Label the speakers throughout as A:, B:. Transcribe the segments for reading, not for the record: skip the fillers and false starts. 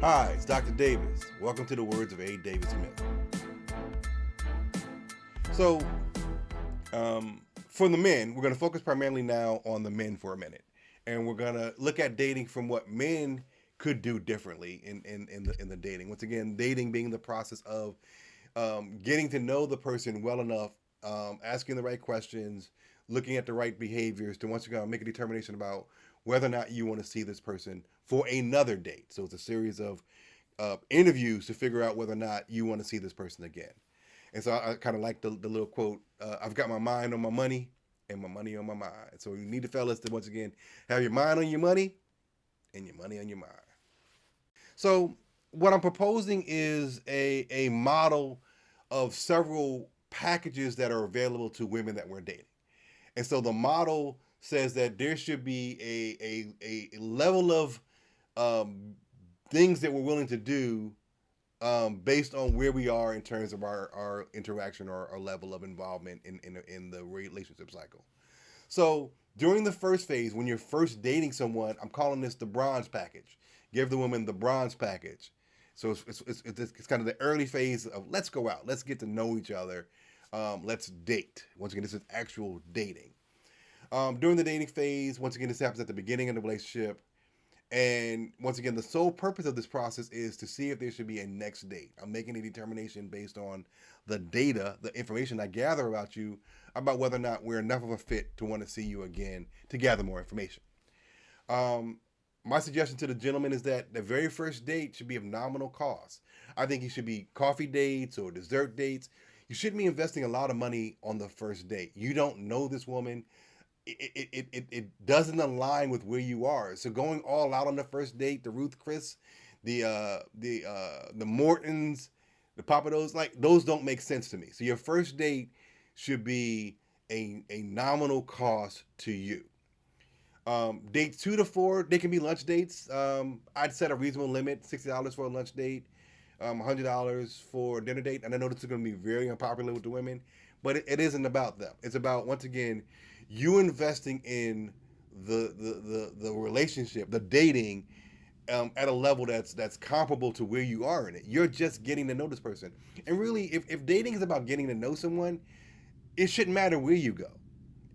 A: Hi, it's Dr. Davis. Welcome to the words of A. Davis Smith. So, for the men, we're going to focus primarily now on the men for a minute, and we're going to look at dating from what men could do differently in the dating. Once again, dating being the process of getting to know the person well enough, asking the right questions, looking at the right behaviors to once again make a determination about whether or not you want to see this person for another date. So it's a series of interviews to figure out whether or not you want to see this person again. And so I kind of like the little quote, I've got my mind on my money and my money on my mind. So you need the fellas to once again have your mind on your money and your money on your mind. So what I'm proposing is a model of several packages that are available to women that we're dating. And so the model says that there should be a level of um, things that we're willing to do based on where we are in terms of our interaction or our level of involvement in the relationship cycle. So during the first phase, when you're first dating someone, I'm calling this the bronze package. Give the woman the bronze package. So it's kind of the early phase of let's go out, let's get to know each other, let's date. Once again, this is actual dating. During the dating phase, once again, this happens at the beginning of the relationship. And once again, the sole purpose of this process is to see if there should be a next date. I'm making a determination based on the data, the information I gather about you, about whether or not we're enough of a fit to want to see you again to gather more information. Um, my suggestion to the gentleman is that the very first date should be of nominal cost. I think it should be coffee dates or dessert dates. You shouldn't be investing a lot of money on the first date. You don't know this woman. It doesn't align with where you are. So going all out on the first date, the Ruth Chris, the Mortons, the Papados, like those don't make sense to me. So your first date should be a nominal cost to you. Dates 2 to 4, they can be lunch dates. I'd set a reasonable limit: $60 for a lunch date, $100 for a dinner date. And I know this is going to be very unpopular with the women, but it isn't about them. It's about once again you investing in the relationship, the dating, at a level that's comparable to where you are in it. You're just getting to know this person, and really, if dating is about getting to know someone, it shouldn't matter where you go.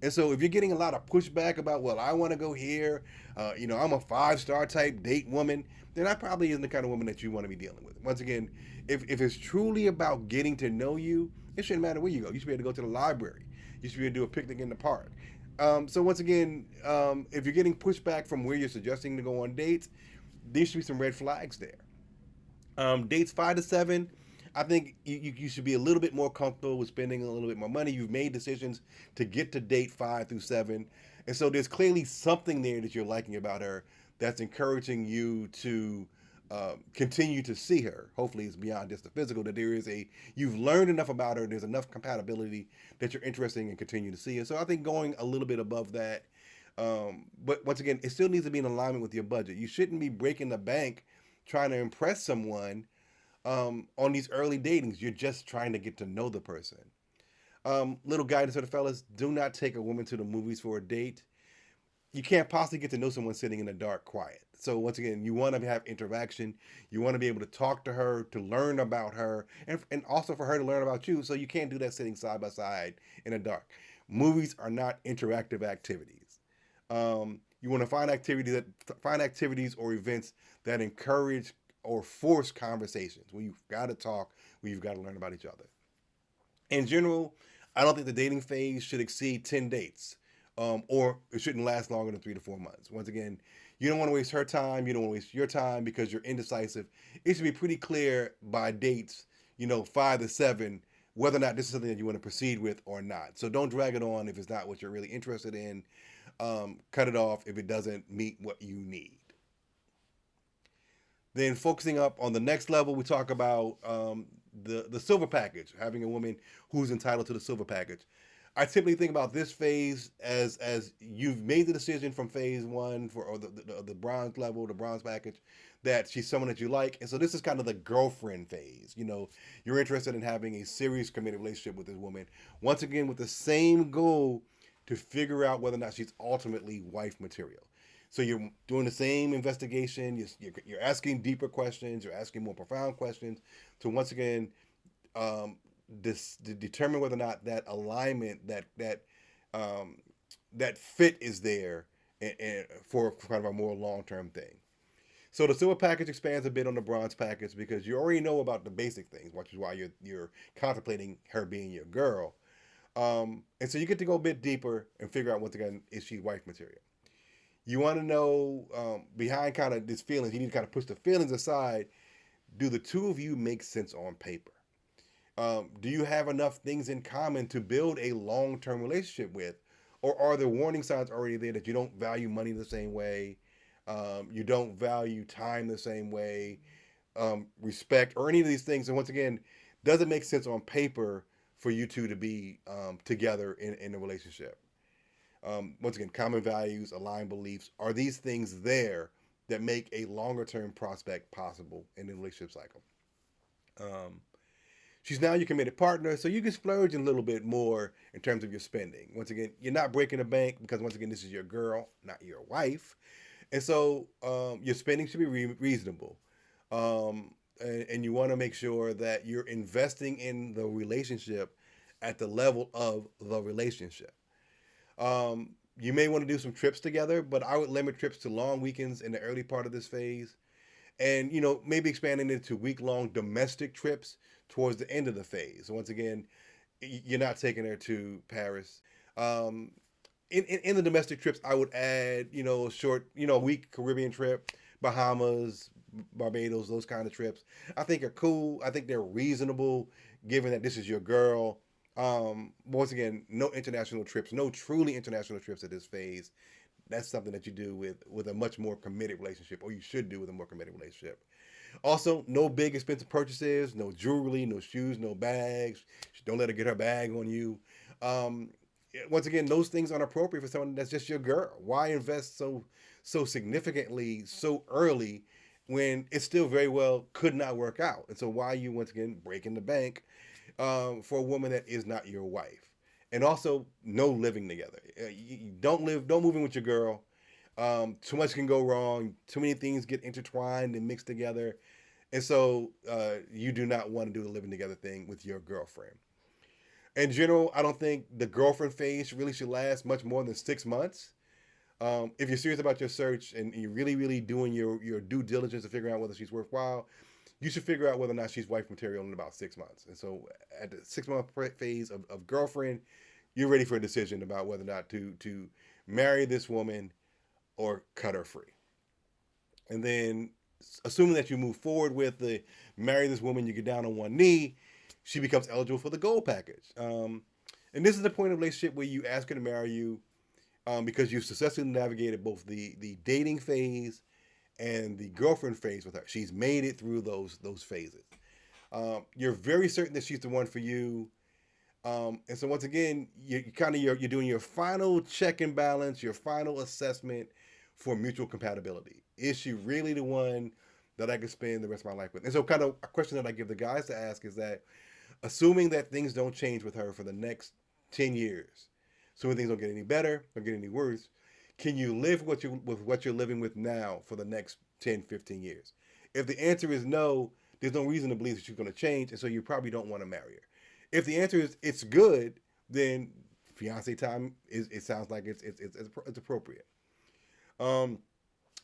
A: And so if you're getting a lot of pushback about, well, I want to go here, I'm a 5-star type date woman, then that probably isn't the kind of woman that you want to be dealing with. Once again, if it's truly about getting to know you, it shouldn't matter where you go. You should be able to go to the library. You should be able to do a picnic in the park. So once again, if you're getting pushback from where you're suggesting to go on dates, there should be some red flags there. Dates 5 to 7, I think you should be a little bit more comfortable with spending a little bit more money. You've made decisions to get to date 5 through 7, and so there's clearly something there that you're liking about her that's encouraging you to continue to see her. Hopefully, it's beyond just the physical. That you've learned enough about her. There's enough compatibility that you're interested in continuing to see her. So I think going a little bit above that. But once again, it still needs to be in alignment with your budget. You shouldn't be breaking the bank trying to impress someone on these early datings. You're just trying to get to know the person. Little guidance for the fellas: do not take a woman to the movies for a date. You can't possibly get to know someone sitting in the dark quiet. So once again, you want to have interaction. You want to be able to talk to her, to learn about her, and also for her to learn about you. So you can't do that sitting side by side in the dark. Movies are not interactive activities. You want to find activities or events that encourage or force conversations where you've got to talk, where you've got to learn about each other. In general, I don't think the dating phase should exceed 10 dates, or it shouldn't last longer than 3 to 4 months. Once again, you don't want to waste her time. You don't want to waste your time because you're indecisive. It should be pretty clear by dates, 5 to 7, whether or not this is something that you want to proceed with or not. So don't drag it on if it's not what you're really interested in. Cut it off if it doesn't meet what you need. Then focusing up on the next level, we talk about the silver package, having a woman who's entitled to the silver package. I typically think about this phase as you've made the decision from phase one or the bronze level, the bronze package, that she's someone that you like, and so this is kind of the girlfriend phase. You're interested in having a serious, committed relationship with this woman. Once again, with the same goal to figure out whether or not she's ultimately wife material. So you're doing the same investigation. You're asking deeper questions. You're asking more profound questions to once again um, to determine whether or not that alignment, um, that fit is there, and for kind of a more long term thing. So the silver package expands a bit on the bronze package because you already know about the basic things, which is why you're contemplating her being your girl. And so you get to go a bit deeper and figure out once again, is she wife material? You want to know behind kind of this feelings. You need to kind of push the feelings aside. Do the two of you make sense on paper? Do you have enough things in common to build a long-term relationship with, or are there warning signs already there that you don't value money the same way, you don't value time the same way, respect, or any of these things? And once again, does it make sense on paper for you two to be together in a relationship? Once again, common values, aligned beliefs. Are these things there that make a longer term prospect possible in the relationship cycle? Um, she's now your committed partner, so you can splurge a little bit more in terms of your spending. Once again, you're not breaking the bank because once again, this is your girl, not your wife, and so your spending should be reasonable. And you want to make sure that you're investing in the relationship at the level of the relationship. You may want to do some trips together, but I would limit trips to long weekends in the early part of this phase, and maybe expanding it to week-long domestic trips towards the end of the phase. So once again, you're not taking her to Paris. Um, in the domestic trips, I would add a short a week Caribbean trip, Bahamas, Barbados, those kind of trips. I think are cool. I think they're reasonable, given that this is your girl. Once again, no international trips, no truly international trips at this phase. That's something that you do with a much more committed relationship, or you should do with a more committed relationship. Also, no big expensive purchases, no jewelry, no shoes, no bags. Don't let her get her bag on you. Um, Once again, those things aren't appropriate for someone that's just your girl. Why invest so significantly so early when it still very well could not work out? And so why are you once again breaking the bank for a woman that is not your wife? And also, no living together. You don't move in with your girl. Too much can go wrong. Too many things get intertwined and mixed together, and so you do not want to do the living together thing with your girlfriend. In general, I don't think the girlfriend phase really should last much more than 6 months. If you're serious about your search and you're really, really doing your due diligence to figure out whether she's worthwhile, you should figure out whether or not she's wife material in about 6 months. And so at the 6 month phase of girlfriend, you're ready for a decision about whether or not to marry this woman or cut her free. And then, assuming that you move forward with the marry this woman, you get down on one knee, she becomes eligible for the gold package. And this is the point of relationship where you ask her to marry you because you've successfully navigated both the dating phase and the girlfriend phase with her. She's made it through those phases. You're very certain that she's the one for you. And so once again, you're doing your final check and balance, your final assessment for mutual compatibility. Is she really the one that I could spend the rest of my life with? And so, kind of a question that I give the guys to ask is that, assuming that things don't change with her for the next 10 years, assuming things don't get any better or get any worse, can you live with what you're living with now for the next 10, 15 years? If the answer is no, there's no reason to believe that she's going to change, and so you probably don't want to marry her. If the answer is it's good, then fiance time is it sounds like it's appropriate. Um,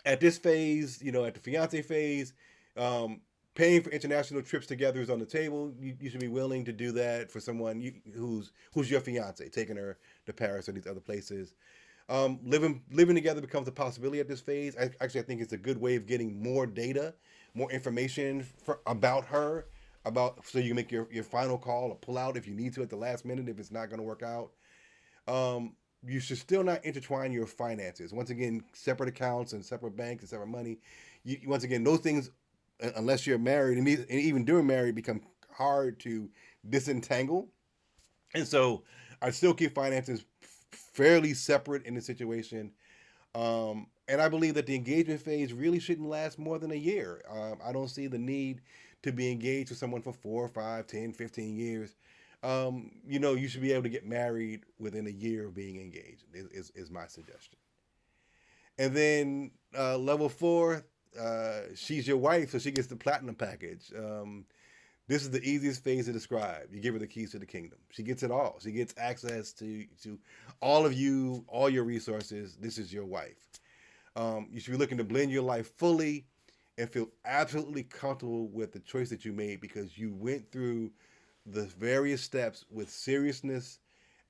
A: at this phase, at the fiance phase, um, paying for international trips together is on the table. You should be willing to do that for someone who's your fiance, taking her to Paris or these other places. Living together becomes a possibility at this phase. I think it's a good way of getting more data, more information about her, so you can make your final call or pull out if you need to at the last minute if it's not going to work out. You should still not intertwine your finances. Once again, separate accounts and separate banks and separate money. Once again, those things, unless you're married and even during marriage, become hard to disentangle. And so I still keep finances fairly separate in the situation. And I believe that the engagement phase really shouldn't last more than a year. I don't see the need to be engaged with someone for 4, 5, 10, 15 years. You should be able to get married within a year of being engaged, is my suggestion. And then level four, she's your wife, so she gets the platinum package. This is the easiest phase to describe. You give her the keys to the kingdom. She gets it all. She gets access to all of you, all your resources. This is your wife. You should be looking to blend your life fully and feel absolutely comfortable with the choice that you made because you went through the various steps with seriousness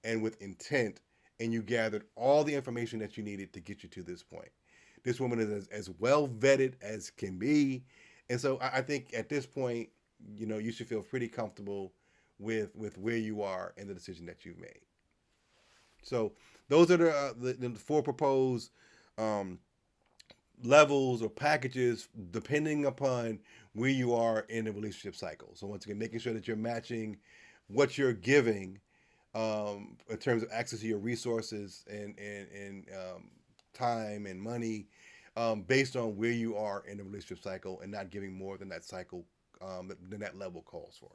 A: and with intent, and you gathered all the information that you needed to get you to this point. This woman is as well vetted as can be, and so I think at this point, you should feel pretty comfortable with where you are and the decision that you've made. So those are the four proposed um, levels or packages depending upon where you are in the relationship cycle. So once again, making sure that you're matching what you're giving in terms of access to your resources and time and money based on where you are in the relationship cycle and not giving more than that cycle than that level calls for.